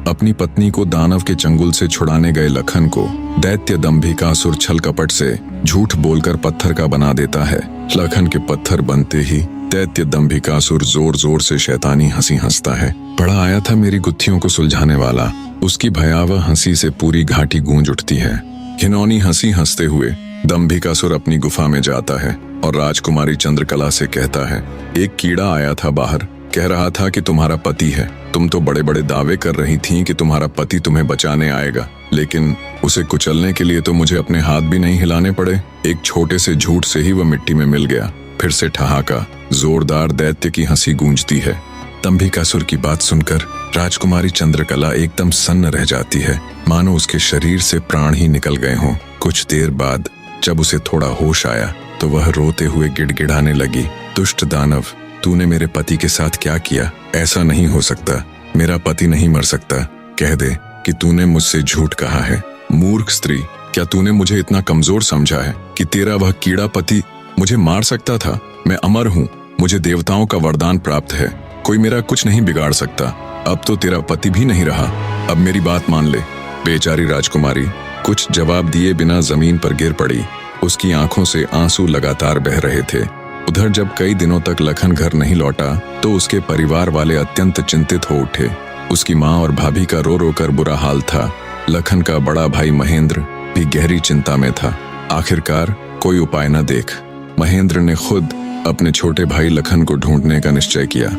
अपनी पत्नी को दानव के चंगुल से छुड़ाने गए लखन को दैत्य दंभिकासुर छल कपट से झूठ बोलकर पत्थर का बना देता है। लखन के पत्थर बनते ही दैत्य दंभिकासुर जोर जोर से शैतानी हंसी हंसता है। बड़ा आया था मेरी गुत्थियों को सुलझाने वाला। उसकी भयावह हंसी से पूरी घाटी गूंज उठती है। घिनौनी हंसी हंसते हुए दंभिकासुर अपनी गुफा में जाता है और राजकुमारी चंद्रकला से कहता है, एक कीड़ा आया था बाहर, कह रहा था कि तुम्हारा पति है। तुम तो बड़े बड़े दावे कर रही थीं कि तुम्हारा पति तुम्हें बचाने आएगा, लेकिन उसे कुचलने के लिए तो मुझे अपने हाथ भी नहीं हिलाने पड़े। एक छोटे से झूठ से ही वह मिट्टी में मिल गया। फिर से ठहाका, जोरदार दैत्य की हंसी गूंजती है। दंभिकासुर की बात सुनकर राजकुमारी चंद्रकला एकदम सन्न रह जाती है, मानो उसके शरीर से प्राण ही निकल गए हों। कुछ देर बाद जब उसे थोड़ा होश आया तो वह रोते हुए गिड़गिड़ाने लगी, दुष्ट दानव, तूने मेरे पति के साथ क्या किया? ऐसा नहीं हो सकता, मेरा पति नहीं मर सकता। कह दे कि तूने मुझसे झूठ कहा है। मूर्ख स्त्री, क्या तूने मुझे इतना कमजोर समझा है कि तेरा वह कीड़ा पति मुझे मार सकता था? मैं अमर हूँ, मुझे देवताओं का वरदान प्राप्त है, कोई मेरा कुछ नहीं बिगाड़ सकता। अब तो तेरा पति भी नहीं रहा, अब मेरी बात मान ले। बेचारी राजकुमारी कुछ जवाब दिए बिना जमीन पर गिर पड़ी। उसकी आंखों से आंसू लगातार बह रहे थे। उधर जब कई दिनों तक लखन घर नहीं लौटा तो उसके परिवार वाले अत्यंत चिंतित हो उठे। उसकी माँ और भाभी का रो रो कर बुरा हाल था। लखन का बड़ा भाई महेंद्र भी गहरी चिंता में था। आखिरकार कोई उपाय न देख महेंद्र ने खुद अपने छोटे भाई लखन को ढूंढने का निश्चय किया।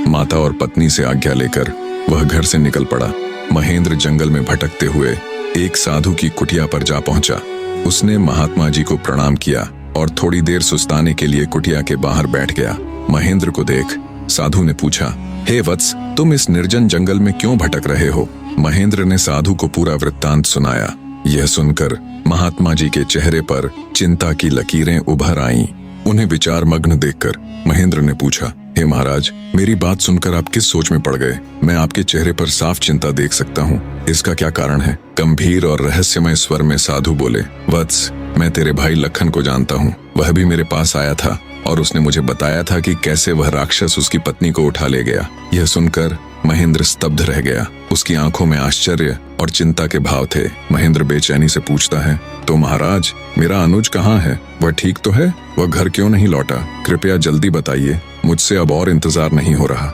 माता और पत्नी से आज्ञा लेकर वह घर से निकल पड़ा। महेंद्र जंगल में भटकते हुए एक साधु की कुटिया पर जा पहुंचा। उसने महात्मा जी को प्रणाम किया और थोड़ी देर सुस्ताने के लिए कुटिया के बाहर बैठ गया। महेंद्र को देख साधु ने पूछा, हे वत्स, तुम इस निर्जन जंगल में क्यों भटक रहे हो? महेंद्र ने साधु को पूरा वृत्तांत सुनाया। यह सुनकर महात्मा जी के चेहरे पर चिंता की लकीरें उभर आईं। उन्हें विचार मग्न देखकर महेंद्र ने पूछा, हे महाराज, मेरी बात सुनकर आप किस सोच में पड़ गए? मैं आपके चेहरे पर साफ चिंता देख सकता हूँ, इसका क्या कारण है? गंभीर और रहस्यमय स्वर में साधु बोले, वत्स, मैं तेरे भाई लखन को जानता हूँ। वह भी मेरे पास आया था और उसने मुझे बताया था कि कैसे वह राक्षस उसकी पत्नी को उठा ले गया। यह सुनकर महेंद्र स्तब्ध रह गया। उसकी आंखों में आश्चर्य और चिंता के भाव थे। महेंद्र बेचैनी से पूछता है, तो महाराज, मेरा अनुज कहाँ है? वह ठीक तो है? वह घर क्यों नहीं लौटा? कृपया जल्दी बताइए, मुझसे अब और इंतजार नहीं हो रहा।